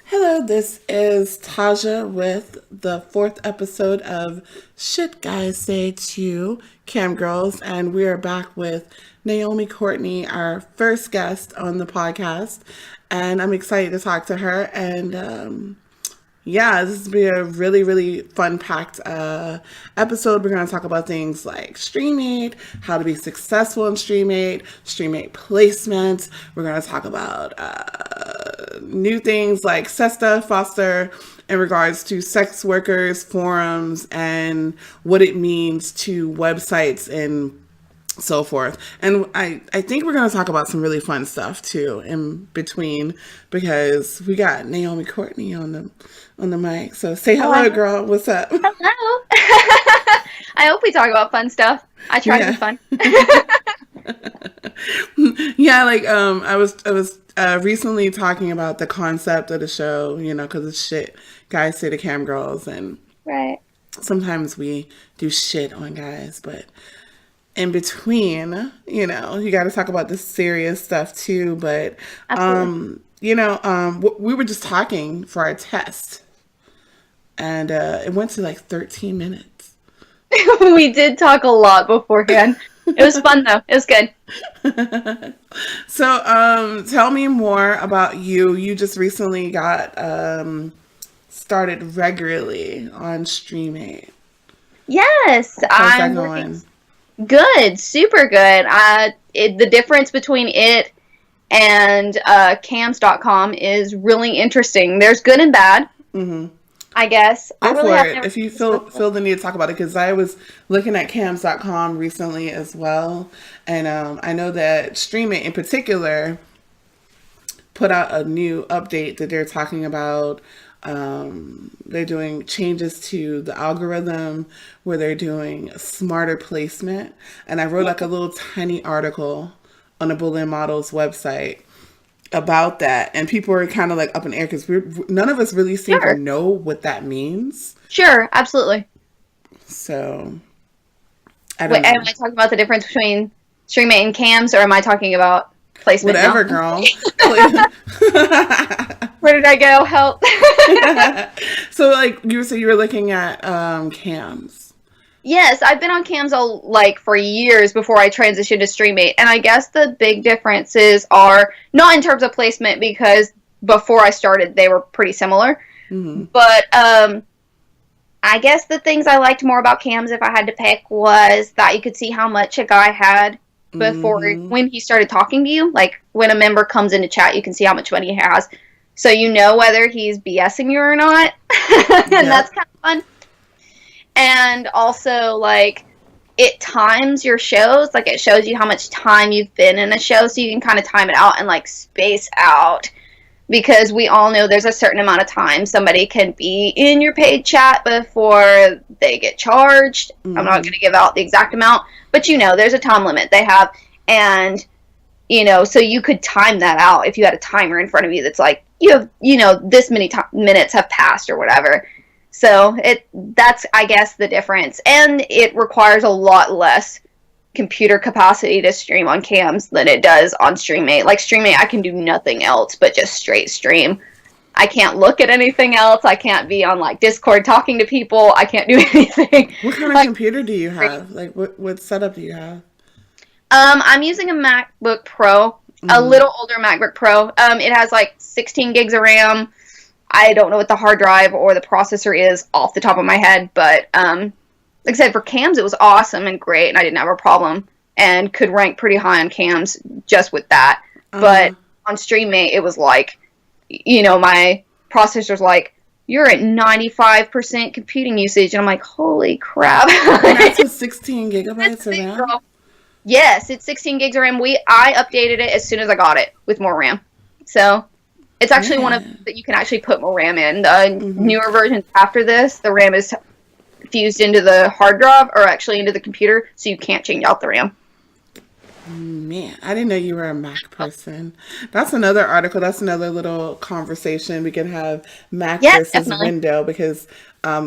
Hello, this is Taja with the fourth episode of Shit Guys Say to Camgirls, and we are back with Naomi Courtney, our first guest on the podcast, and I'm excited to talk to her. And this will be a really, really fun-packed episode. We're going to talk about things like Streamate, how to be successful in Streamate placements. We're going to talk about new things like SESTA, Foster, in regards to sex workers, forums, and what it means to websites and so forth. And I think we're going to talk about some really fun stuff too in between, because we got Naomi Courtney on the mic. So say hello, girl. What's up? Hello. I hope we talk about fun stuff. I try to be fun. I was recently talking about the concept of the show, because it's Shit Guys Say to Camgirls, and right. Sometimes we do shit on guys, but in between, you got to talk about the serious stuff too. But we were just talking for our test, and it went to like 13 minutes. We did talk a lot beforehand. It was fun though. It was good. So, tell me more about you. You just recently got started regularly on Streamate. Yes, How's that going? Good, super good. The difference between it and cams.com is really interesting. There's good and bad. Mm-hmm. I guess. Go for it. If you feel the need to talk about it, because I was looking at cams.com recently as well, and I know that Streamate in particular put out a new update that they're talking about. They're doing changes to the algorithm where they're doing smarter placement, and I wrote like a little tiny article on the Boolean Models website about that, and people were kind of like up in the air because none of us really seem to know what that means. Sure, absolutely. So, am I talking about the difference between Streamate and Cams, or am I talking about placement? Whatever, girl. Where did I go? Help. So, like you were looking at Cams. Yes, I've been on Cams for years before I transitioned to Streamate, and I guess the big differences are not in terms of placement, because before I started they were pretty similar. Mm-hmm. But I guess the things I liked more about Cams, if I had to pick, was that you could see how much a guy had before when he started talking to you. Like when a member comes into chat, you can see how much money he has, so you know whether he's BSing you or not. And that's kind of fun. And also, it times your shows. Like, it shows you how much time you've been in a show, so you can kind of time it out and, space out. Because we all know there's a certain amount of time somebody can be in your paid chat before they get charged. Mm-hmm. I'm not going to give out the exact amount, but there's a time limit they have. And, so you could time that out if you had a timer in front of you that's like, you have, this many minutes have passed or whatever. So that's, I guess, the difference. And it requires a lot less computer capacity to stream on Cams than it does on Streamate. Like, Streamate, I can do nothing else but just straight stream. I can't look at anything else. I can't be on, Discord talking to people. I can't do anything. What kind of computer do you have? What setup do you have? I'm using a MacBook Pro, a little older MacBook Pro. It has, 16 gigs of RAM. I don't know what the hard drive or the processor is off the top of my head, but like I said, for Cams, it was awesome and great, and I didn't have a problem, and could rank pretty high on Cams just with that. But on Streamate, it was my processor's you're at 95% computing usage, and I'm like, holy crap. And that's with 16 gigabytes of RAM? Girl. Yes, it's 16 gigs of RAM. I updated it as soon as I got it with more RAM. So it's actually one of that you can actually put more RAM in. The newer versions after this, the RAM is fused into the hard drive, or actually into the computer, so you can't change out the RAM. Man, I didn't know you were a Mac person. That's another article. That's another little conversation we can have. Mac versus definitely. Windows, because I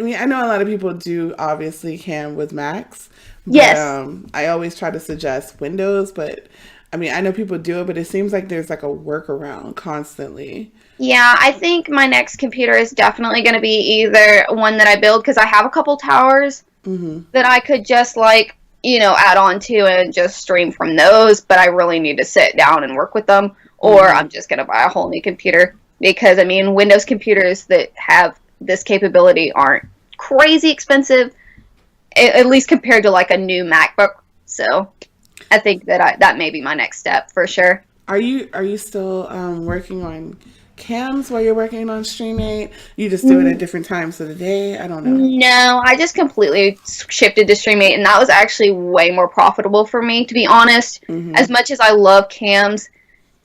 mean, I know a lot of people do obviously can with Macs. But, yes. I always try to suggest Windows, but I mean, I know people do it, but it seems like there's like a workaround constantly. Yeah, I think my next computer is definitely going to be either one that I build, because I have a couple towers that I could just like, add on to and just stream from those, but I really need to sit down and work with them, or I'm just going to buy a whole new computer, because I mean, Windows computers that have this capability aren't crazy expensive, at least compared to like a new MacBook. So I think that may be my next step for sure. Are you still working on cams while you're working on Streamate? You just do it at different times of the day? I don't know. No, I just completely shifted to Streamate, and that was actually way more profitable for me, to be honest. As much as I love cams,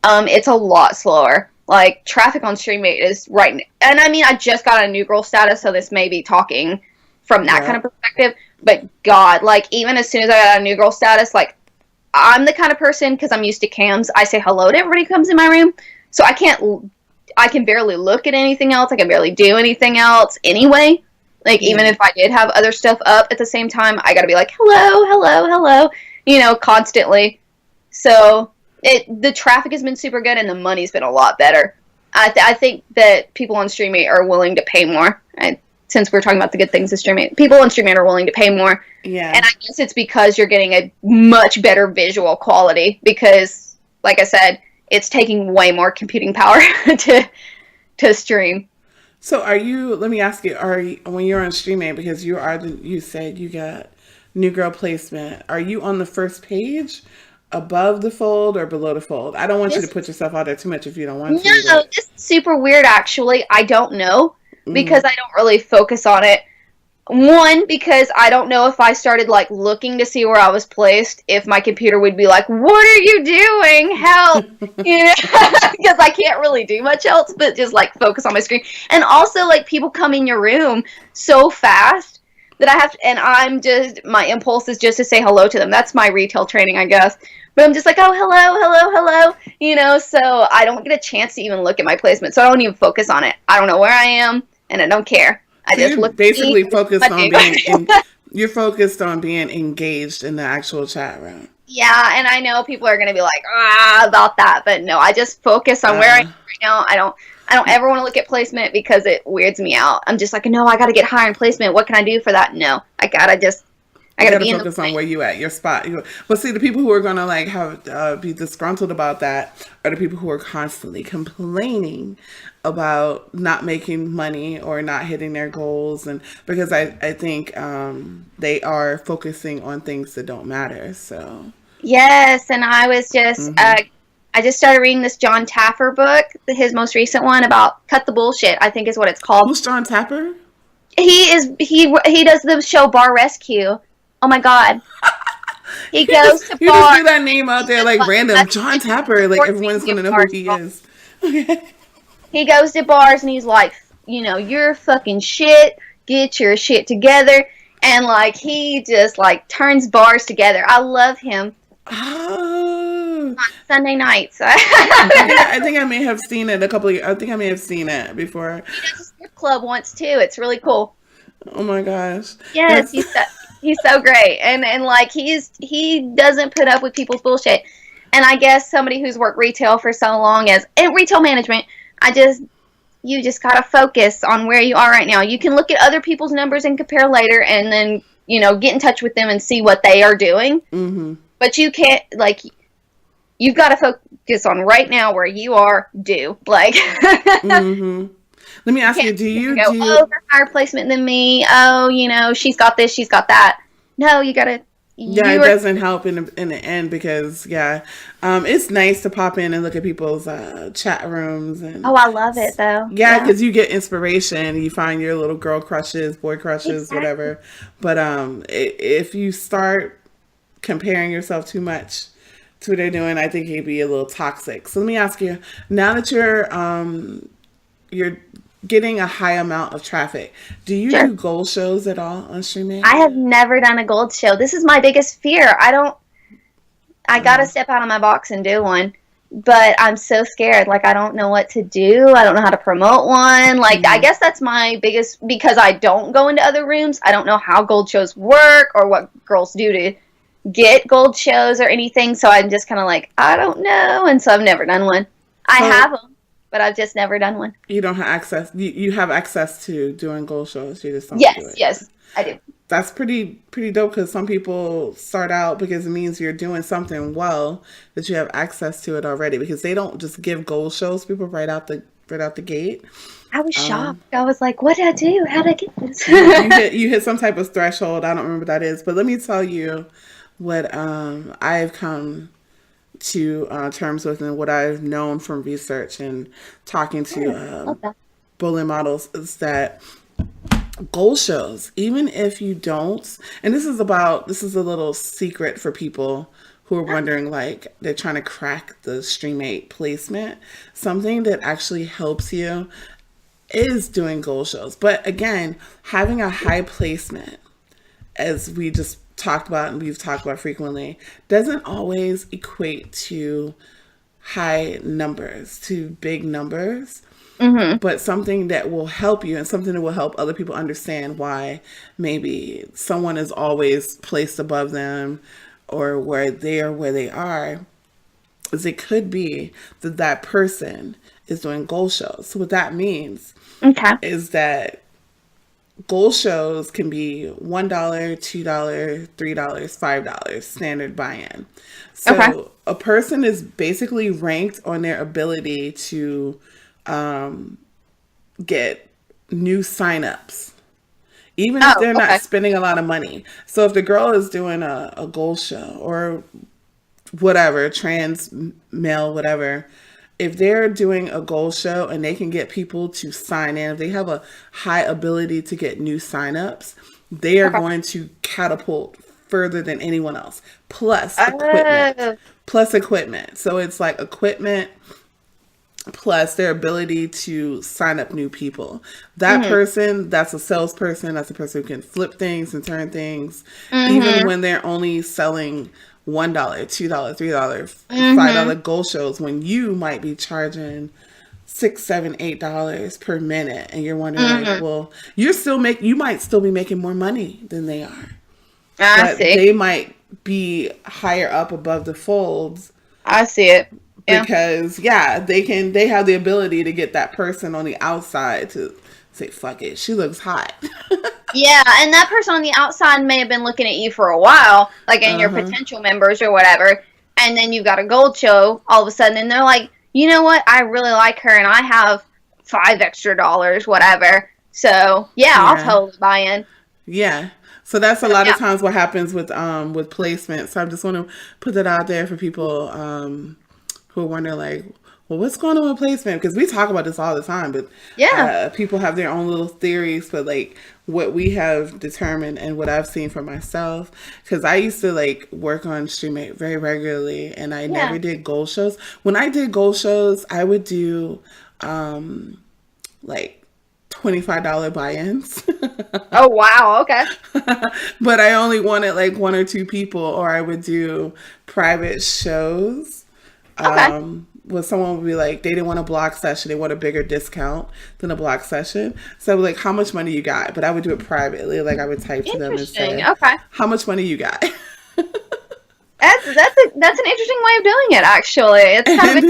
it's a lot slower. Like, traffic on Streamate is right now. And I mean, I just got a new girl status, so this may be talking from that kind of perspective. But God, like, even as soon as I got a new girl status, like, I'm the kind of person, because I'm used to cams, I say hello to everybody who comes in my room. So I can barely look at anything else. I can barely do anything else anyway. Like, even if I did have other stuff up at the same time, I gotta be like, hello, hello, hello, constantly. So the traffic has been super good, and the money's been a lot better. I think that people on Streamate are willing to pay more. Since we're talking about the good things of Streamate, people on Streamate are willing to pay more. Yeah. And I guess it's because you're getting a much better visual quality, because, like I said, it's taking way more computing power to stream. So let me ask you, when you're on Streamate, because you said you got new girl placement, are you on the first page, above the fold, or below the fold? I don't want you to put yourself out there too much if you don't want to. No, this is super weird, actually. I don't know, because I don't really focus on it. One, because I don't know if I started like looking to see where I was placed, if my computer would be like, what are you doing? Help! Because I can't really do much else but just like focus on my screen. And also, like, people come in your room so fast that I have to, and my impulse is just to say hello to them. That's my retail training, I guess. But I'm just like, oh, hello, so I don't get a chance to even look at my placement. So I don't even focus on it. I don't know where I am, and I don't care. I just look basically focused on you're focused on being engaged in the actual chat room. Yeah, and I know people are going to be like, about that, but no, I just focus on where I am right now. I don't ever want to look at placement, because it weirds me out. I'm just like, no, I got to get higher in placement. What can I do for that? No, I gotta be focus on where you at, your spot. But see, the people who are gonna like have be disgruntled about that are the people who are constantly complaining about not making money or not hitting their goals, and because I think they are focusing on things that don't matter. So yes, and I was just I just started reading this John Taffer book, his most recent one, about Cut the Bullshit, I think is what it's called. Who's John Taffer? He does the show Bar Rescue. Oh my God. He goes to bars. You just threw that name out there like random. John Tapper. Like, everyone's going to know who he is. He goes to bars and he's like, you're fucking shit. Get your shit together. And like, he just like turns bars together. I love him. Oh. On Sunday nights. I think I may have seen it I think I may have seen it before. He does a strip club once too. It's really cool. Oh my gosh. Yes, he's so great. And like, he doesn't put up with people's bullshit. And I guess somebody who's worked retail for so long and retail management, you just gotta focus on where you are right now. You can look at other people's numbers and compare later, and then, get in touch with them and see what they are doing. Mm-hmm. But you can't, like, you've got to focus on right now where you are due. Like, mm-hmm. Let me ask you, do you her higher placement than me? Oh, she's got this, she's got that. No, you gotta. Yeah, it doesn't help in the end, because it's nice to pop in and look at people's chat rooms and. Oh, I love it though. Yeah, because you get inspiration. You find your little girl crushes, boy crushes, whatever. But if you start comparing yourself too much to what they're doing, I think it'd be a little toxic. So let me ask you, now that you're getting a high amount of traffic, do you do gold shows at all on Streamate? I have never done a gold show. This is my biggest fear. I gotta step out of my box and do one, but I'm so scared. Like, I don't know what to do. I don't know how to promote one. Like, I guess that's my biggest, because I don't go into other rooms. I don't know how gold shows work or what girls do to get gold shows or anything, so I'm just kind of like, I don't know, and so I've never done one. I have them, but I've just never done one. You don't have access. You have access to doing gold shows. You just don't Yes, do it. yes, I do. That's pretty dope, because some people start out because it means you're doing something well, that you have access to it already, because they don't just give gold shows people right out the gate. I was shocked. I was like, what did I do? How did I get this? you hit some type of threshold. I don't remember what that is, but let me tell you what I've come to terms with, and what I've known from research and talking to bullet models, is that gold shows, even if you don't, and this is a little secret for people who are wondering, like, they're trying to crack the Streamate placement, something that actually helps you is doing gold shows. But again, having a high placement, as we just talked about and we've talked about frequently, doesn't always equate to high numbers, to big numbers. Mm-hmm. But something that will help you, and something that will help other people understand why maybe someone is always placed above them, or where they are, is it could be that that person is doing gold shows. So what that means is that gold shows can be $1, $2, $3, $5 standard buy-in. So a person is basically ranked on their ability to get new signups, even if they're not spending a lot of money. So if the girl is doing a gold show, or whatever, trans male, whatever, if they're doing a gold show and they can get people to sign in, if they have a high ability to get new signups, they are going to catapult further than anyone else. Plus equipment. So it's like equipment plus their ability to sign up new people. That person, that's a salesperson. That's a person who can flip things and turn things, even when they're only selling $1, $2, $3, $5 gold shows, when you might be charging $6, $7, $8 per minute, and you're wondering, like, well, you might still be making more money than they are. But they might be higher up above the folds. I see it. Because they have the ability to get that person on the outside to say, fuck it, she looks hot. Yeah, and that person on the outside may have been looking at you for a while, like in your potential members or whatever, and then you've got a gold show all of a sudden, and they're like, you know what, I really like her, and I have $5 extra, whatever, so I'll totally buy in. Yeah. So that's a lot of times what happens with placement. So I just want to put that out there for people who are wondering, like, well, what's going on with placement? Because we talk about this all the time, but people have their own little theories. But like what we have determined and what I've seen for myself, because I used to like work on Streamate very regularly, and I never did gold shows. When I did gold shows, I would do like $25 buy-ins. Oh, wow. Okay. But I only wanted like 1 or 2 people, or I would do private shows. Where someone would be like, they didn't want a block session, they want a bigger discount than a block session. So I was like, how much money you got? But I would do it privately. Like I would type to them and say, how much money you got? That's an interesting way of doing it, actually. It's kind of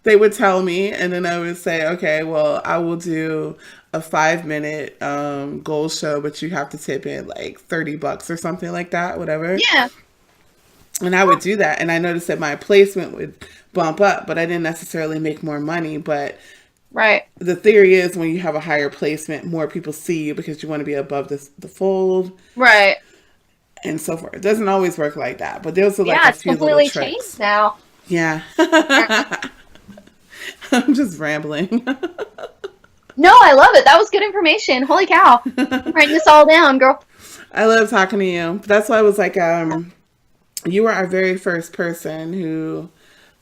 they would tell me, and then I would say, okay, well, I will do a 5-minute gold show, but you have to tip in like $30 or something like that, whatever. Yeah. And I would do that, and I noticed that my placement would bump up, but I didn't necessarily make more money. But the theory is, when you have a higher placement, more people see you because you want to be above the fold. Right. And so forth. It doesn't always work like that, but there's like a few little tricks. Yeah, it's completely changed now. Yeah. I'm just rambling. No, I love it. That was good information. Holy cow. I'm writing this all down, girl. I love talking to you. That's why I was like, you were our very first person who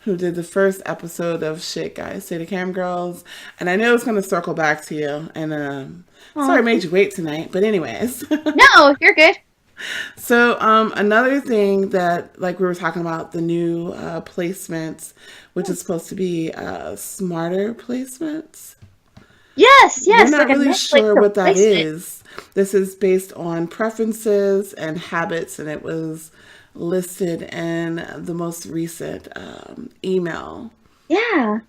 did the first episode of Shit Guys Say to Camgirls, and I know it's going to circle back to you, and sorry I made you wait tonight, but anyways. No, you're good. So another thing that, like we were talking about, the new placements, which is supposed to be smarter placements. Yes. We're not really sure what that is. This is based on preferences and habits, and it was listed in the most recent email. Yeah.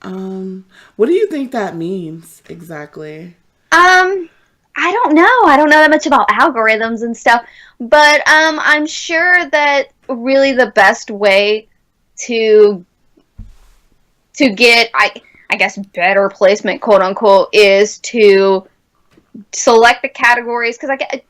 What do you think that means exactly? I don't know. I don't know that much about algorithms and stuff, but I'm sure that really the best way to get I guess better placement, quote unquote, is to select the categories, because I get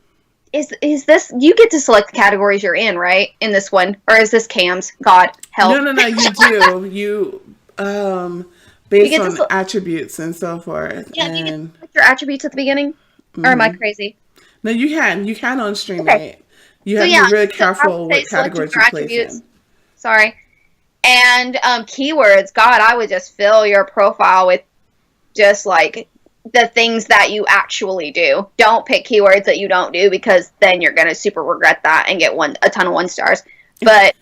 is this, you get to select the categories you're in, right, in this one, or is this cams? God help. No, you do. Based on attributes and so forth. Yeah, and do you get to select your attributes at the beginning? Or am I crazy? No, you can on Streamate. Okay. You have to be really careful what categories you place in. Sorry. And keywords, God, I would just fill your profile with just like the things that you actually do. Don't pick keywords that you don't do, because then you're going to super regret that and get a ton of 1 stars. But,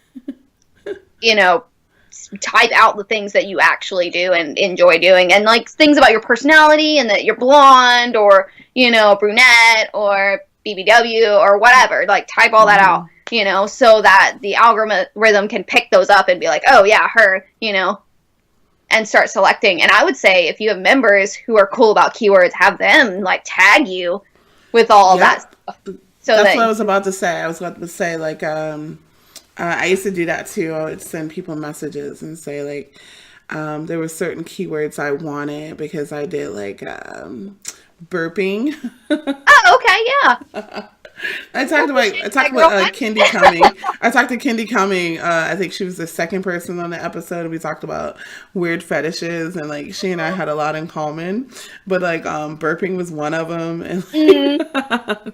type out the things that you actually do and enjoy doing, and like things about your personality, and that you're blonde or, brunette or BBW or whatever. Like, type all that out, so that the algorithm can pick those up and be like, oh yeah, her, and start selecting. And I would say, if you have members who are cool about keywords, have them like tag you with all that stuff. So that's what I was about to say. I was about to say, like, I used to do that too. I would send people messages and say, like, there were certain keywords I wanted because I did like burping. Oh, okay, yeah. I talked with Kendi Cumming. I talked to Kendi Cumming. I think she was the second person on the episode. We talked about weird fetishes, and like she and I had a lot in common. But like burping was one of them, and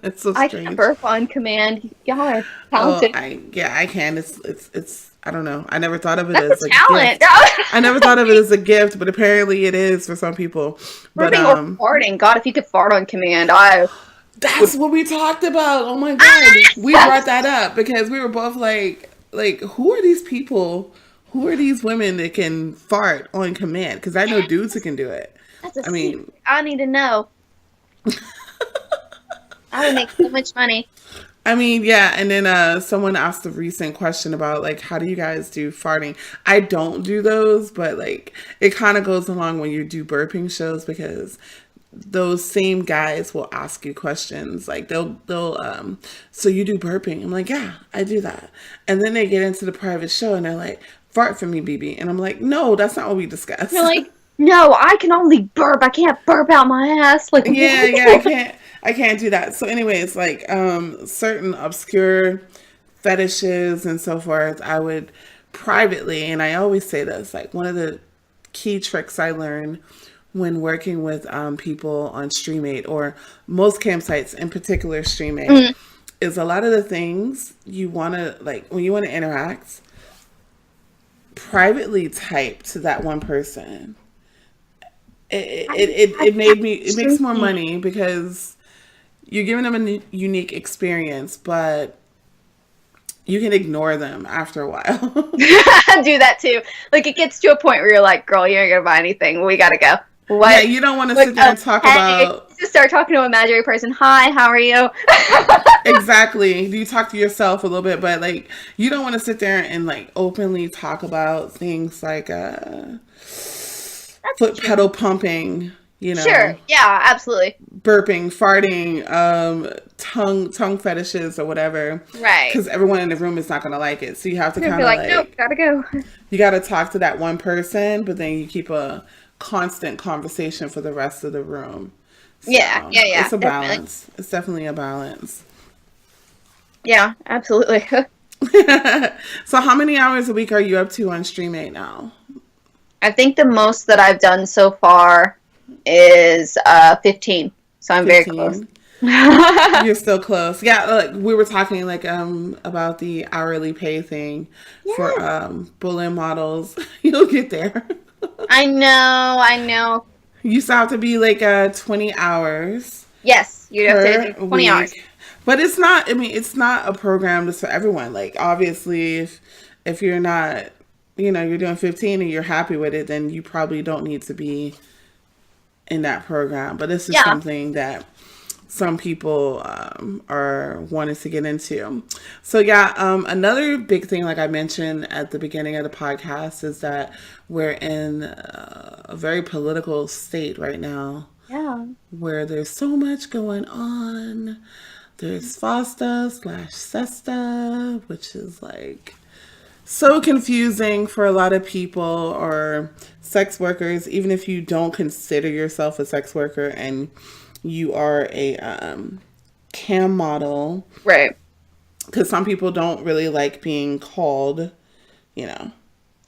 it's so strange. I can burp on command. Y'all are talented. I can. It's I don't know. I never thought of it as a talent. gift. I never thought of it as a gift, but apparently it is for some people. Burping or farting. God, if you could fart on command, That's what we talked about. Oh my God. We brought that up because we were both like, who are these people? Who are these women that can fart on command? Because I know dudes who can do it. I need to know. I would make so much money. I mean, yeah. And then someone asked a recent question about, like, how do you guys do farting? I don't do those, but like it kind of goes along when you do burping shows, because those same guys will ask you questions like they'll so you do burping? I'm like, yeah, I do that. And then they get into the private show and they're like, fart for me, BB. And I'm like, no, that's not what we discussed. You're like, no, I can only burp. I can't burp out my ass. Like, yeah, I can't do that. So anyways, like certain obscure fetishes and so forth, I would privately, and I always say this, like one of the key tricks I learned when working with people on Streamate, or most campsites, in particular Streamate, is a lot of the things you want to, like, when you want to interact, privately type to that one person. It makes more money because you're giving them a unique experience, but you can ignore them after a while. I do that too. Like, it gets to a point where you're like, girl, you ain't gonna buy anything. We gotta go. What? Yeah, you don't want to sit there and talk about... Just start talking to an imaginary person. Hi, how are you? Exactly. You talk to yourself a little bit, but like, you don't want to sit there and like openly talk about things like foot pedal pumping, Sure. Yeah, absolutely. Burping, farting, tongue fetishes or whatever. Right. Because everyone in the room is not going to like it. So you have to kind of like, nope, gotta go. You got to talk to that one person, but then you keep a constant conversation for the rest of the room. So yeah. It's a balance. It's definitely a balance. Yeah, absolutely. So how many hours a week are you up to on Streamate now? I think the most that I've done so far is 15. So I'm 15. Very close. You're still close. Yeah, like we were talking like about the hourly pay thing for bullet models. You'll get there. I know. You still have to be like 20 hours. Yes, you have to do 20 hours. But it's not, it's not a program just for everyone. Like, obviously, if you're not, you're doing 15 and you're happy with it, then you probably don't need to be in that program. But this is something that some people are wanting to get into. So yeah, another big thing, like I mentioned at the beginning of the podcast, is that we're in a very political state right now. Yeah. Where there's so much going on. There's FOSTA/SESTA, which is like so confusing for a lot of people, or sex workers, even if you don't consider yourself a sex worker and you are a cam model. Right. Because some people don't really like being called, you know.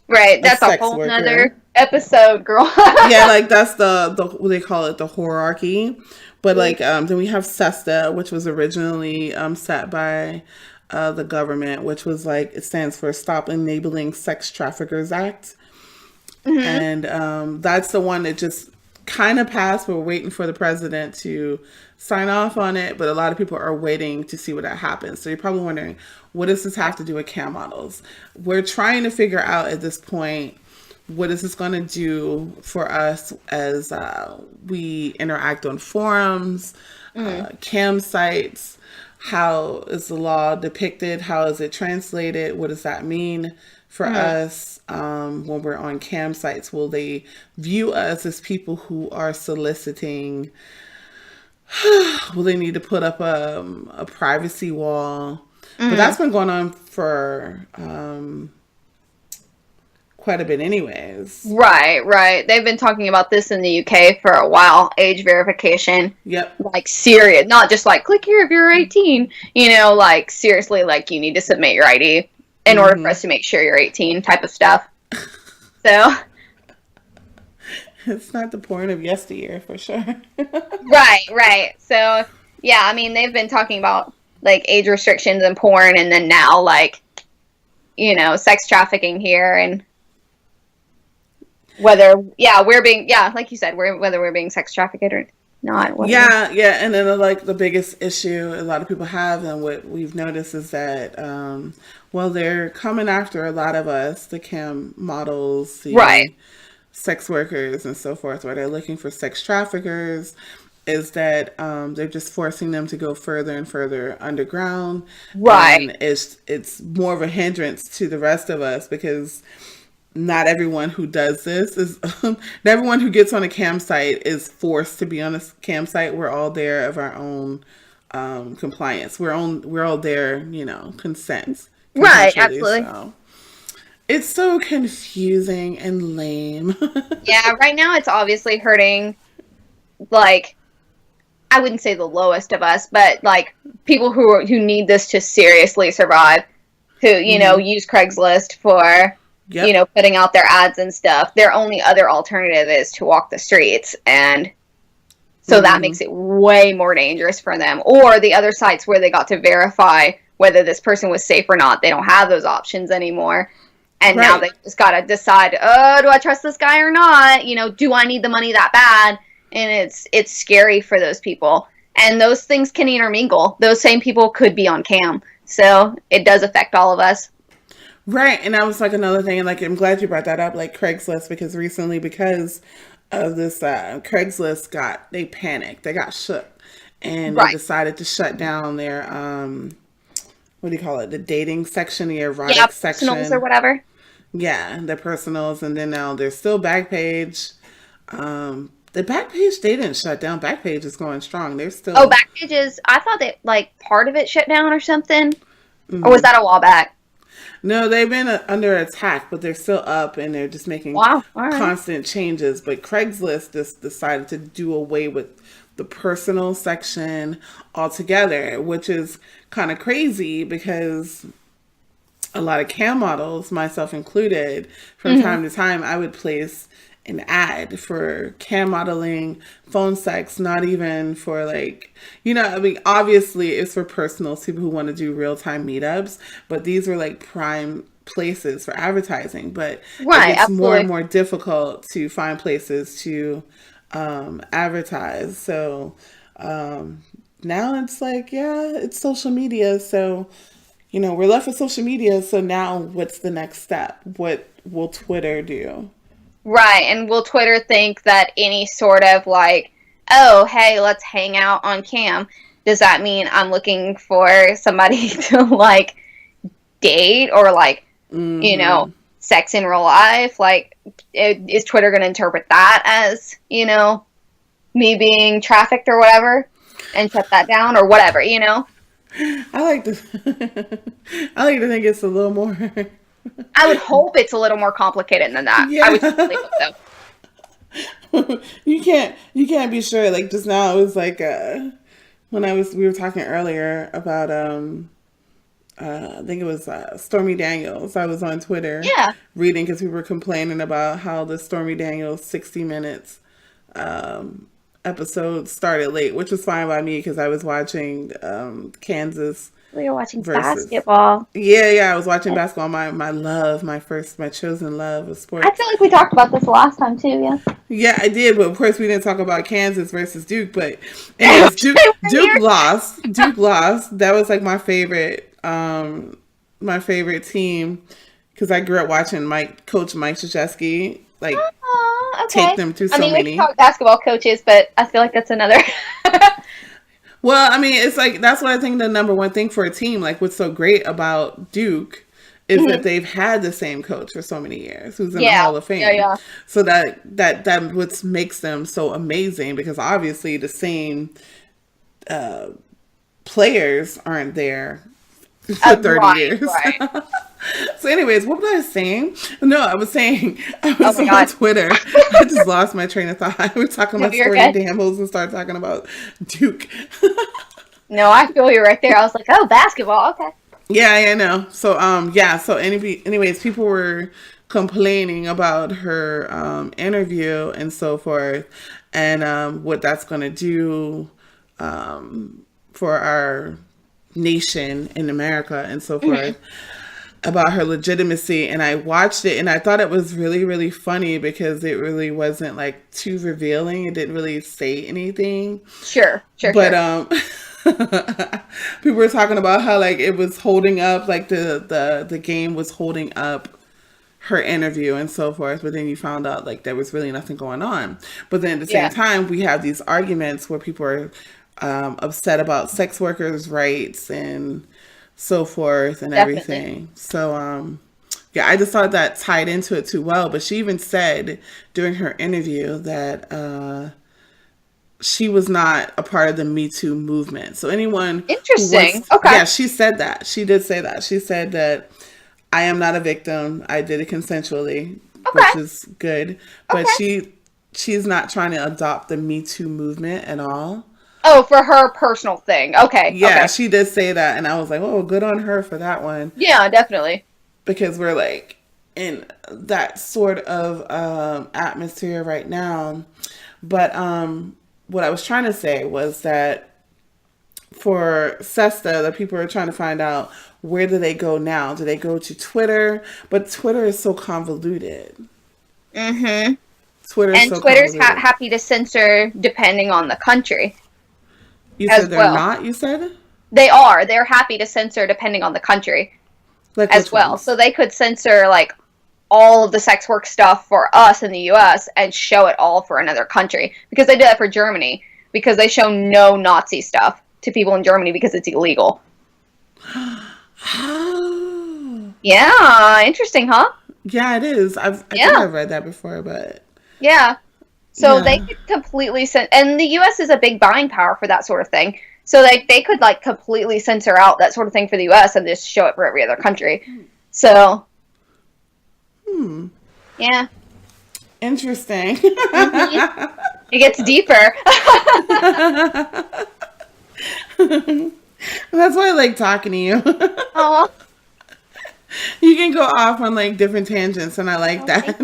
Right. That's a whole nother episode, girl. Yeah, like that's the what they call it, the hierarchy. But like then we have SESTA, which was originally set by the government, which was like, it stands for Stop Enabling Sex Traffickers Act. Mm-hmm. And that's the one that just kind of passed. We're waiting for the president to sign off on it, but a lot of people are waiting to see what that happens. So you're probably wondering, what does this have to do with cam models? We're trying to figure out at this point, what is this going to do for us as we interact on forums, cam sites? How is the law depicted? How is it translated? What does that mean for us when we're on cam sites? Will they view us as people who are soliciting? Will they need to put up a privacy wall? But that's been going on for quite a bit anyways. Right. They've been talking about this in the UK for a while. Age verification. Yep. Like serious, not just like click here if you're 18. You know, like seriously, like you need to submit your ID in order for us to make sure you're 18 type of stuff. So it's not the porn of yesteryear for sure. Right. So yeah, I mean they've been talking about like age restrictions and porn, and then now like, you know, sex trafficking here, and whether we're being like you said, whether we're being sex trafficked or not. Yeah, and then like the biggest issue a lot of people have, and what we've noticed is that they're coming after a lot of us, the cam models, the sex workers and so forth, where they're looking for sex traffickers, is that they're just forcing them to go further and further underground. And it's more of a hindrance to the rest of us, because not everyone who does this is not everyone who gets on a cam site is forced to be on a cam site. We're all there of our own compliance. We're all there, you know, consent. Right, absolutely. So it's so confusing and lame. Yeah, right now it's obviously hurting, like, I wouldn't say the lowest of us, but like people who need this to seriously survive, who, you know, use Craigslist for you know, putting out their ads and stuff. Their only other alternative is to walk the streets, and so that makes it way more dangerous for them. Or the other sites where they got to verify whether this person was safe or not, they don't have those options anymore. And now they just got to decide, do I trust this guy or not? You know, do I need the money that bad? And it's scary for those people. And those things can intermingle. Those same people could be on cam. So it does affect all of us. Right. And that was like another thing. Like, I'm glad you brought that up, like Craigslist, because recently, because of this, Craigslist they panicked. They got shook. And they decided to shut down their, what do you call it? The dating section, the erotic section. Personals or whatever. Yeah, the personals. And then now there's still Backpage. The Backpage, they didn't shut down. Backpage is going strong. They're still... Oh, Backpage is... I thought that, like, part of it shut down or something. Or was that a while back? No, they've been under attack, but they're still up, and they're just making constant changes. But Craigslist just decided to do away with the personal section altogether, which is kind of crazy, because a lot of cam models, myself included, from time to time, I would place an ad for cam modeling, phone sex, not even for like, you know, I mean, obviously it's for personals, people who want to do real-time meetups, but these were like prime places for advertising. But it's more and more difficult to find places to advertise. So now it's like, it's social media. So, you know, we're left with social media. So now what's the next step? What will Twitter do? Right, and will Twitter think that any sort of, like, oh, hey, let's hang out on Cam. Does that mean I'm looking for somebody to, like, date or, like, you know, sex in real life? Like, is Twitter going to interpret that as, you know, me being trafficked or whatever and shut that down or whatever, you know? I like to I like to think it's a little more. I would hope it's a little more complicated than that. Yeah. I would totally hope so. You can't be sure. Like just now, it was like when we were talking earlier about I think it was Stormy Daniels. I was on Twitter reading because we were complaining about how the Stormy Daniels 60 Minutes episode started late, which was fine by me because I was watching Kansas. We were watching basketball. Yeah, I was watching basketball. My chosen love of sports. I feel like we talked about this last time too, yeah. Yeah, I did, but of course we didn't talk about Kansas versus Duke. But anyways, Duke lost. Duke lost. That was like my favorite team because I grew up watching Coach Mike Krzyzewski take them through so many. We can talk basketball coaches, but I feel like that's another. Well, I mean, it's like that's what I think the number one thing for a team. Like, what's so great about Duke is that they've had the same coach for so many years, who's in the Hall of Fame. Yeah. So that what makes them so amazing because obviously the same players aren't there for 30 years. Right. So anyways, what was I saying? No, I was on Twitter. I just lost my train of thought. We were talking about Stormy Daniels and started talking about Duke. No, I feel you right there. I was like, oh, basketball. Okay. Yeah, I know. So, So anyways, people were complaining about her interview and so forth, and what that's going to do for our nation in America and so forth. About her legitimacy, and I watched it and I thought it was really, really funny because it really wasn't like too revealing. It didn't really say anything. Sure. But people were talking about how like it was holding up, like the game was holding up her interview and so forth. But then you found out like there was really nothing going on. But then at the same time, we have these arguments where people are upset about sex workers' rights and so forth and everything. So, I just thought that tied into it too well. But she even said during her interview that she was not a part of the Me Too movement. So anyone... Interesting. Okay. Yeah, she said that. She did say that. She said that I am not a victim. I did it consensually, which is good. But she's not trying to adopt the Me Too movement at all. Oh, for her personal thing. Okay. Yeah, she did say that. And I was like, oh, good on her for that one. Yeah, definitely. Because we're like in that sort of atmosphere right now. But what I was trying to say was that for SESTA, the people are trying to find out where do they go now? Do they go to Twitter? But Twitter is so convoluted. Mm-hmm. Twitter's happy to censor depending on the country. You said they're not, you said? They are. They're happy to censor depending on the country like as well. Ones? So they could censor like all of the sex work stuff for us in the U.S. and show it all for another country. Because they do that for Germany. Because they show no Nazi stuff to people in Germany because it's illegal. Yeah, interesting, huh? Yeah, it is. I think I've read that before, but... Yeah. So they could completely and the U.S. is a big buying power for that sort of thing. So they could like completely censor out that sort of thing for the U.S. and just show it for every other country. So, yeah, interesting. Mm-hmm. It gets deeper. That's why I like talking to you. Oh, you can go off on like different tangents, and I like that.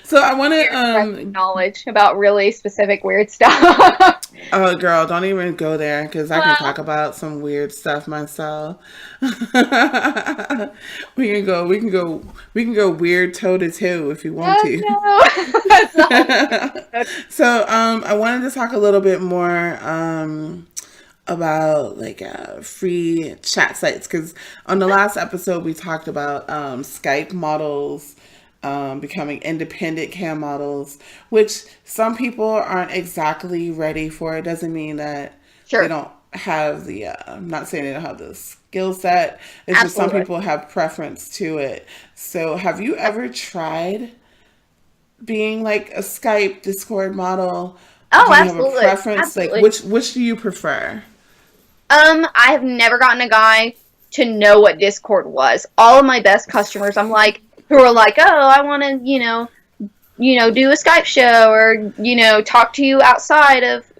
So I want to knowledge about really specific weird stuff. Oh, girl, don't even go there because I can talk about some weird stuff myself. We can go weird toe to toe if you want to. No. So I wanted to talk a little bit more about like free chat sites because on the last episode we talked about Skype models becoming independent cam models, which some people aren't exactly ready for. It doesn't mean that Sure. they don't have the, I'm not saying they don't have the skill set. It's just some Absolutely. people have preference to it. So have you ever tried being like a Skype, Discord model? Oh, Do you have a absolutely. preference? Like Absolutely. which do you prefer? I have never gotten a guy to know what Discord was. All of my best customers, I'm like, who are like, oh, I want to, do a Skype show or, talk to you outside of,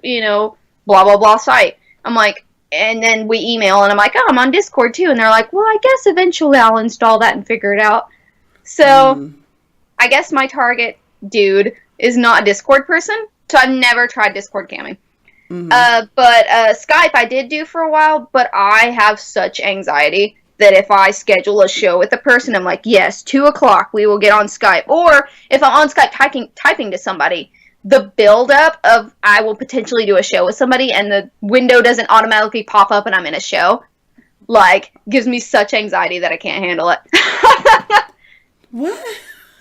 blah, blah, blah site. I'm like, and then we email and I'm like, oh, I'm on Discord too. And they're like, well, I guess eventually I'll install that and figure it out. So I guess my target dude is not a Discord person. So I've never tried Discord camming. But Skype I did do for a while, but I have such anxiety that if I schedule a show with a person, I'm like, yes, 2:00, we will get on Skype. Or if I'm on Skype typing to somebody, the build-up of I will potentially do a show with somebody and the window doesn't automatically pop up and I'm in a show, like, gives me such anxiety that I can't handle it. What?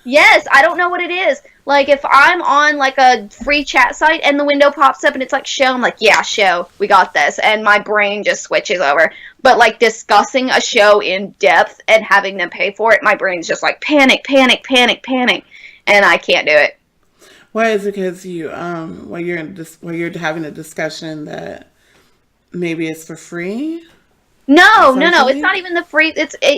Yes, I don't know what it is. Like, if I'm on, like, a free chat site and the window pops up and it's like, show, I'm like, yeah, show, we got this. And my brain just switches over. But, like, discussing a show in depth and having them pay for it, my brain's just like, panic, panic, panic, panic. And I can't do it. Why is it because you, while you're having a discussion that maybe it's for free? No, it's not even the free,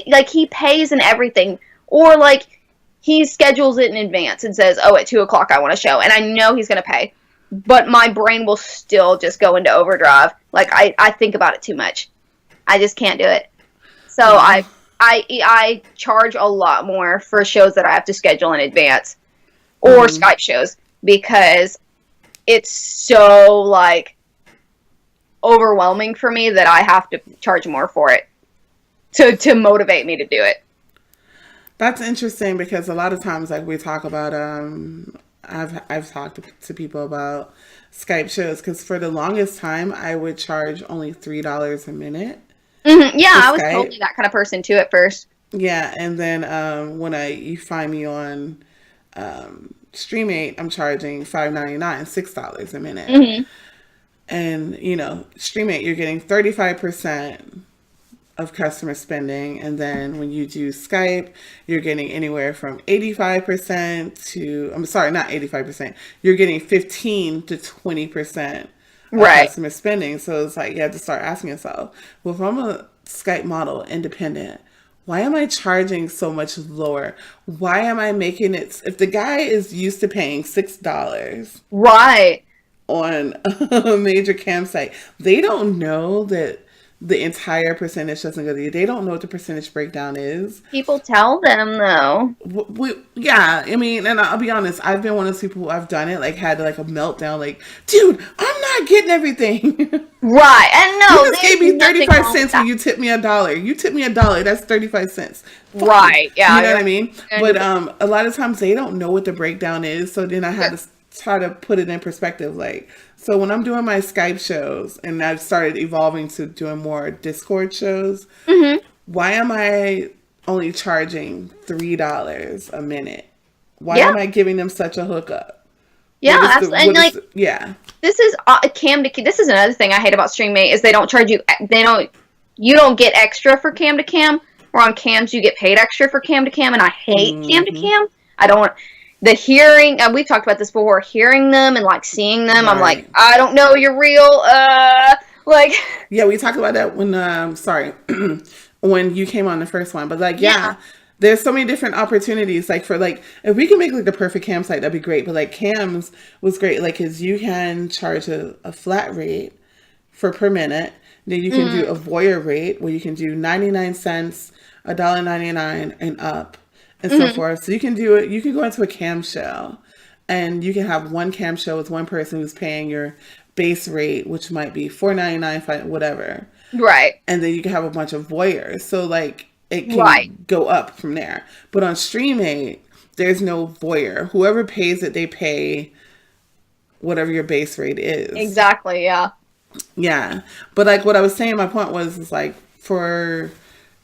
like, he pays and everything. Or, like, he schedules it in advance and says, oh, at 2:00 I want a show. And I know he's going to pay. But my brain will still just go into overdrive. Like, I think about it too much. I just can't do it. So I charge a lot more for shows that I have to schedule in advance. Or Skype shows. Because it's so, like, overwhelming for me that I have to charge more for it. To motivate me to do it. That's interesting because a lot of times, like we talk about, I've talked to people about Skype shows because for the longest time I would charge only $3 a minute. Mm-hmm. Yeah, I was totally that kind of person too at first. Yeah, and then when you find me on Streamate, I'm charging $5.99, $6 a minute. Mm-hmm. And Streamate, you're getting 35% of customer spending, and then when you do Skype, you're getting anywhere from 85% to, I'm sorry, not 85%, you're getting 15 to 20% of customer spending. So it's like you have to start asking yourself, well, if I'm a Skype model independent, why am I charging so much lower? Why am I making it, if the guy is used to paying $6 on a major cam site, they don't know that the entire percentage doesn't go to you. They don't know what the percentage breakdown is. People tell them, though. Yeah, I mean, and I'll be honest, I've been one of those people who I've done it, like, had like a meltdown, like, dude, I'm not getting everything. Right, and no, you just gave me 35 cents when you tipped me $1. You tipped me $1, that's 35 cents. Right, yeah. You know what I mean? But a lot of times they don't know what the breakdown is, so then I had to try to put it in perspective, like, so when I'm doing my Skype shows and I've started evolving to doing more Discord shows, why am I only charging $3 a minute? Why am I giving them such a hookup? Yeah, absolutely. This is cam to cam. This is another thing I hate about Streamate is they don't charge you. You don't get extra for cam to cam. Or on cams you get paid extra for cam to cam, and I hate cam to cam. I don't. The hearing, we've talked about this before, hearing them and, like, seeing them, I'm like, I don't know, you're real, like. Yeah, we talked about that when, when you came on the first one, but, like, there's so many different opportunities, like, for, like, if we can make, like, the perfect cam site, that'd be great, but, like, cams was great, like, because you can charge a flat rate per minute, then you can do a voyeur rate, where you can do 99 cents, $1.99, and up. And so forth. So you can do it. You can go into a cam show and you can have one cam show with one person who's paying your base rate, which might be $4.99, whatever. Right. And then you can have a bunch of voyeurs. So like it can go up from there. But on Streamate, there's no voyeur. Whoever pays it, they pay whatever your base rate is. Exactly. Yeah. Yeah. But like what I was saying, my point was like for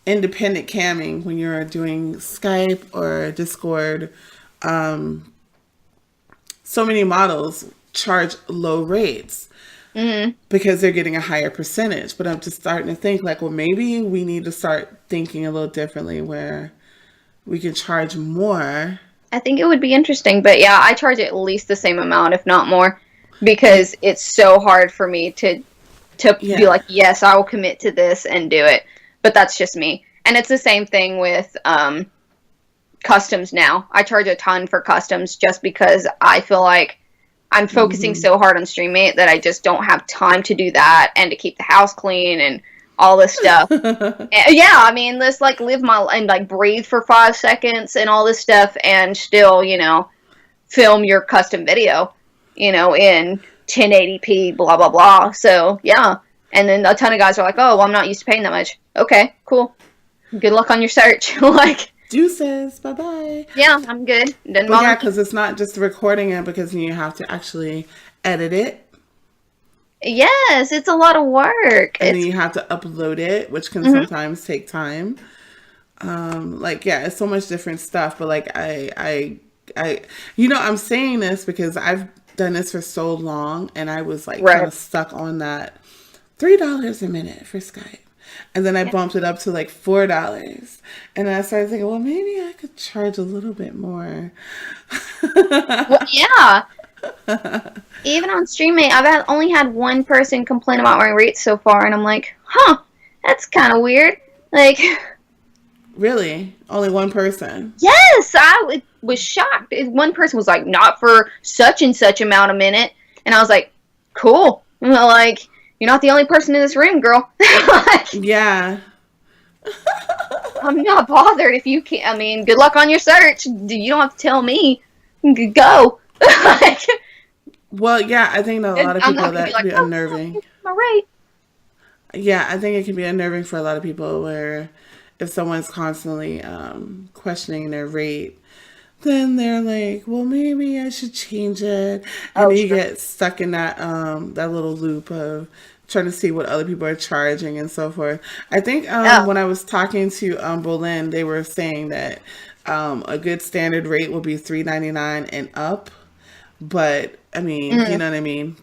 independent camming when you're doing Skype or Discord. So many models charge low rates because they're getting a higher percentage. But I'm just starting to think like, well, maybe we need to start thinking a little differently where we can charge more. I think it would be interesting, but yeah, I charge at least the same amount, if not more, because it's so hard for me to be like, yes, I will commit to this and do it. But that's just me. And it's the same thing with customs now. I charge a ton for customs just because I feel like I'm focusing so hard on Streamate that I just don't have time to do that and to keep the house clean and all this stuff. Yeah, I mean, let's like live and like breathe for 5 seconds and all this stuff and still, you know, film your custom video, you know, in 1080p, blah, blah, blah. So, yeah. And then a ton of guys are like, oh, well, I'm not used to paying that much. Okay, cool. Good luck on your search. Like, deuces, bye-bye. Yeah, I'm good. Doesn't bother. Yeah, because it's not just recording it, because you have to actually edit it. Yes, it's a lot of work. And then you have to upload it, which can sometimes take time. Like, yeah, it's so much different stuff. But like, I, you know, I'm saying this because I've done this for so long, and I was like kind of stuck on that $3 a minute for Skype. And then I bumped it up to like $4. And then I started thinking, well, maybe I could charge a little bit more. Well, yeah. Even on Streamate, I've only had one person complain about my rates so far. And I'm like, huh, that's kind of weird. Like, really? Only one person? Yes, I was shocked. One person was like, not for such and such amount a minute. And I was like, cool. And like, you're not the only person in this room, girl. Like, yeah. I'm not bothered if you can't. I mean, good luck on your search. You don't have to tell me. Go. Like, well, yeah, I think that a lot of people that can be unnerving. All right. Yeah, I think it can be unnerving for a lot of people where if someone's constantly questioning their rate, then they're like, well, maybe I should change it. And then you get stuck in that that little loop of trying to see what other people are charging and so forth. I think when I was talking to Bolin, they were saying that a good standard rate will be $3.99 and up. But I mean, you know what I mean?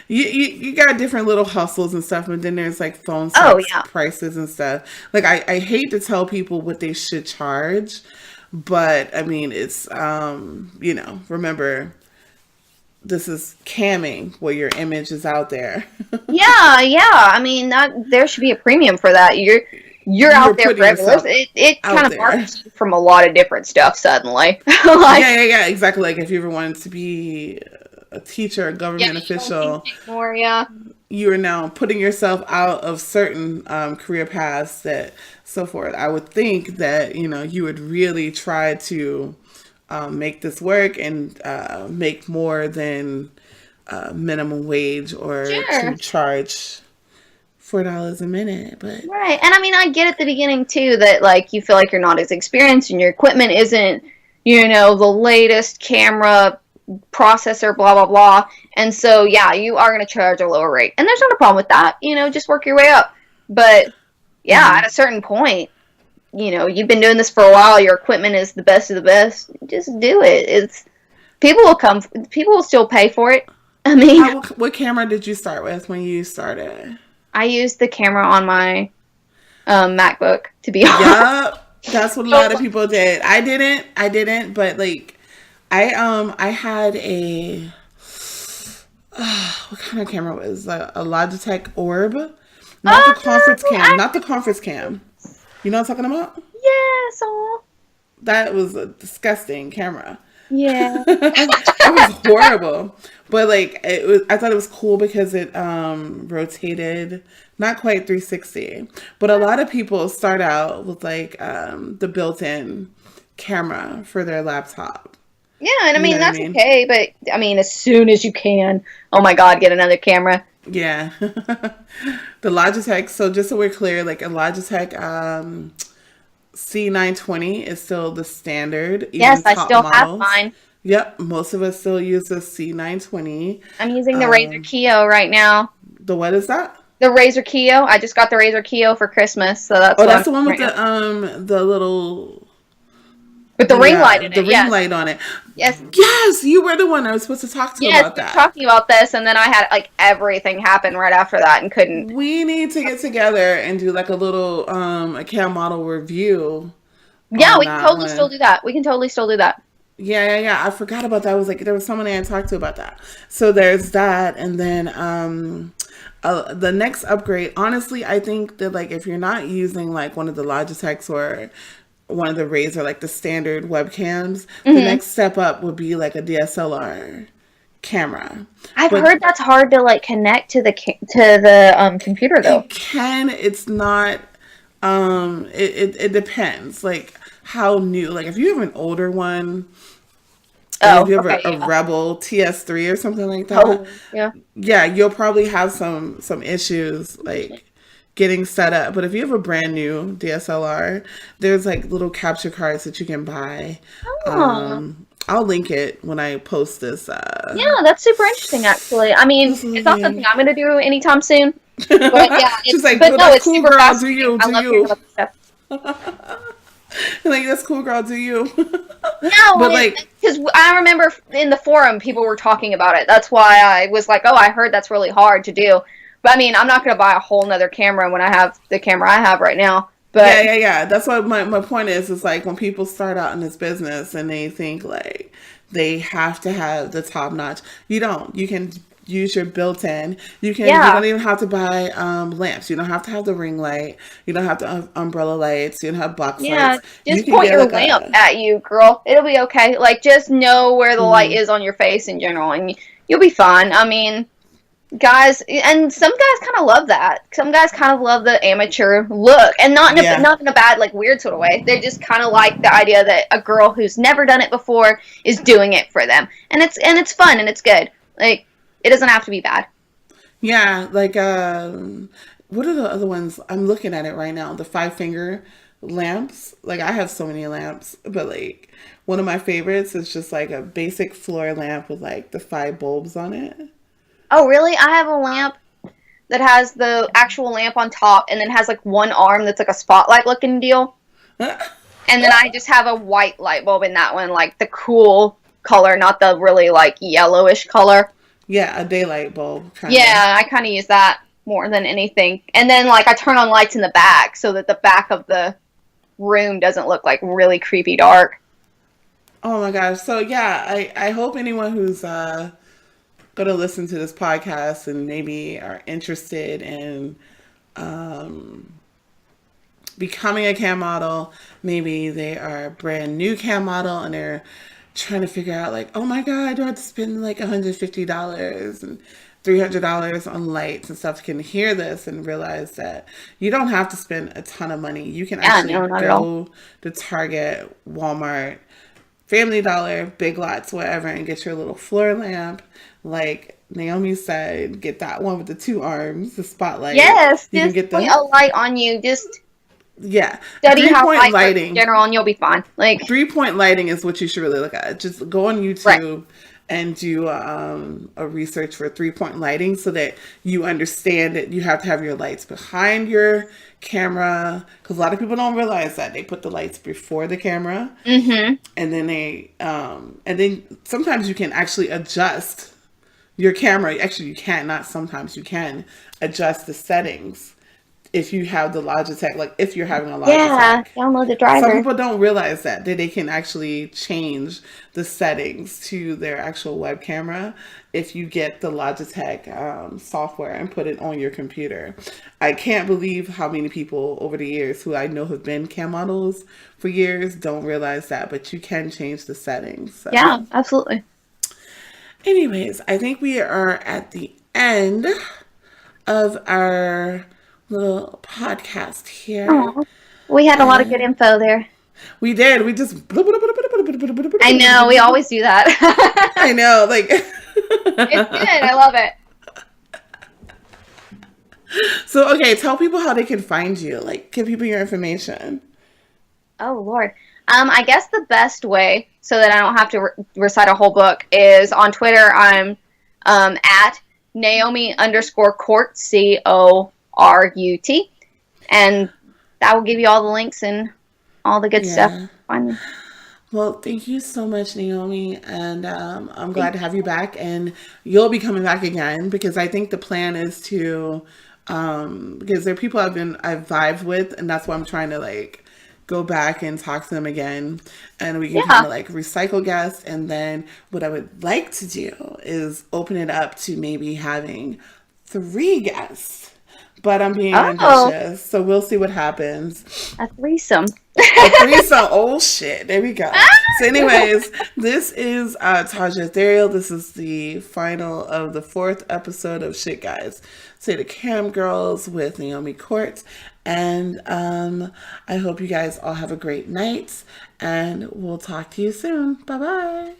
You got different little hustles and stuff, and then there's like phone prices and stuff. Like I hate to tell people what they should charge, but I mean, it's, you know, remember, this is camming where your image is out there. Yeah. I mean, there should be a premium for that. You're out there for everyone. It kind of marks you from a lot of different stuff suddenly. Like, yeah, exactly. Like if you ever wanted to be a teacher, a government official, you are now putting yourself out of certain career paths that so forth. I would think that, you know, you would really try to make this work and make more than minimum wage or to charge $4 a minute. But right. And I mean, I get at the beginning too that like you feel like you're not as experienced and your equipment isn't, you know, the latest camera processor, blah blah blah, and so yeah, you are going to charge a lower rate, and there's not a problem with that. You know, just work your way up. But yeah, at a certain point, you know, you've been doing this for a while, your equipment is the best of the best, just do it. It's people will still pay for it. I mean, what camera did you start with when you started? I used the camera on my MacBook, to be honest. Yup, that's what a lot of people did. I didn't, but like I had a what kind of camera was a Logitech Orb, not the conference cam. You know what I'm talking about? Yes. That was a disgusting camera. Yeah. It was horrible. But like I thought it was cool because it rotated, not quite 360. But a lot of people start out with like the built-in camera for their laptop. Yeah, and I mean, that's okay, but I mean, as soon as you can, oh my God, get another camera. Yeah. The Logitech, so just so we're clear, like a Logitech C920 is still the standard. Yes, I still have mine. Yep, most of us still use the C920. I'm using the Razer Keo right now. The what is that? The Razer Keo. I just got the Razer Keo for Christmas, so that's. Oh, that's the one with the little. With the ring light in it. The ring light on it. Yes. Yes, you were the one I was supposed to talk to about that. Yes, talking about this, and then I had like everything happen right after that and couldn't. We need to get together and do like a little a cam model review. Yeah, we can totally still do that. We can totally still do that. Yeah. I forgot about that. I was like, there was someone I had talked to about that. So there's that, and then the next upgrade. Honestly, I think that like if you're not using like one of the Logitechs or one of the Razer, like the standard webcams, the next step up would be like a DSLR camera. I've heard that's hard to like connect to the computer though. It can. It's not. It depends. Like how new. Like if you have an older one. If you have a Rebel TS3 or something like that. Yeah, you'll probably have some issues like getting set up. But if you have a brand new DSLR, there's like little capture cards that you can buy. I'll link it when I post this. Yeah, that's super interesting actually. I mean, it's not something I'm going to do anytime soon. But yeah, she's like, but no, it's cool super girl, fascinating. do you. I like, that's cool, girl, do you. No, but like, because I remember in the forum people were talking about it. That's why I was like, oh, I heard that's really hard to do. But I mean, I'm not going to buy a whole nother camera when I have the camera I have right now. But yeah. That's what my point is like when people start out in this business and they think like they have to have the top notch. You don't. You can use your built-in. You don't even have to buy lamps. You don't have to have the ring light. You don't have to have umbrella lights. You don't have box lights. Just point your lamp at you, girl. It'll be okay. Like just know where the light is on your face in general, and you'll be fine. I mean, guys, and some guys kind of love that. Some guys kind of love the amateur look, and not in a bad, like weird sort of way. They just kind of like the idea that a girl who's never done it before is doing it for them, and it's fun and it's good. Like. It doesn't have to be bad. Yeah, like, what are the other ones? I'm looking at it right now. The 5-finger lamps. Like, I have so many lamps, but, like, one of my favorites is just, like, a basic floor lamp with, like, the 5 bulbs on it. Oh, really? I have a lamp that has the actual lamp on top and then has, like, one arm that's, like, a spotlight-looking deal. And then I just have a white light bulb in that one, like, the cool color, not the really, like, yellowish color. Yeah, a daylight bulb. Yeah, I kind of use that more than anything. And then, like, I turn on lights in the back so that the back of the room doesn't look, like, really creepy dark. Oh, my gosh. So, yeah, I hope anyone who's going to listen to this podcast and maybe are interested in becoming a cam model, maybe they are a brand new cam model and they're trying to figure out like, oh my God, do I have to spend like $150 and $300 on lights and stuff, can hear this and realize that you don't have to spend a ton of money. You can actually go to Target, Walmart, Family Dollar, Big Lots, whatever, and get your little floor lamp. Like Naomi said, get that one with the 2 arms, the spotlight. Yes, you just put a light on you. Just study how light lighting in general, and you'll be fine. Like 3-point lighting is what you should really look at. Just go on YouTube and do a research for 3-point lighting so that you understand that you have to have your lights behind your camera, because a lot of people don't realize that they put the lights before the camera, and then sometimes you can actually adjust your camera. Actually, you can't. Not sometimes you can adjust the settings. If you have the Logitech, like if you're having a Logitech. Download the driver. Some people don't realize that they can actually change the settings to their actual web camera if you get the Logitech software and put it on your computer. I can't believe how many people over the years who I know have been cam models for years don't realize that, but you can change the settings. So. Yeah, absolutely. Anyways, I think we are at the end of our little podcast here. Aww. We had a lot of good info there. We did. We just. I know. We always do that. I know. Like. It's good. I love it. So, okay, tell people how they can find you. Like, give people your information. Oh, Lord. I guess the best way, so that I don't have to recite a whole book, is on Twitter. I'm at Naomi_Court, CORUT. And that will give you all the links and all the good stuff. Find Well, thank you so much, Naomi, and I'm glad to have you back, and you'll be coming back again, because I think the plan is to, because there are people I've vibed with, and that's why I'm trying to like go back and talk to them again, and we can kind of like recycle guests, and then what I would like to do is open it up to maybe having 3 guests. But I'm being ambitious, so we'll see what happens. A threesome. A threesome. Oh, shit. There we go. So anyways, this is Taja Ethereal. This is the final of the 4th episode of Shit Guys Say to Camgirls with Naomi Court. And I hope you guys all have a great night. And we'll talk to you soon. Bye-bye.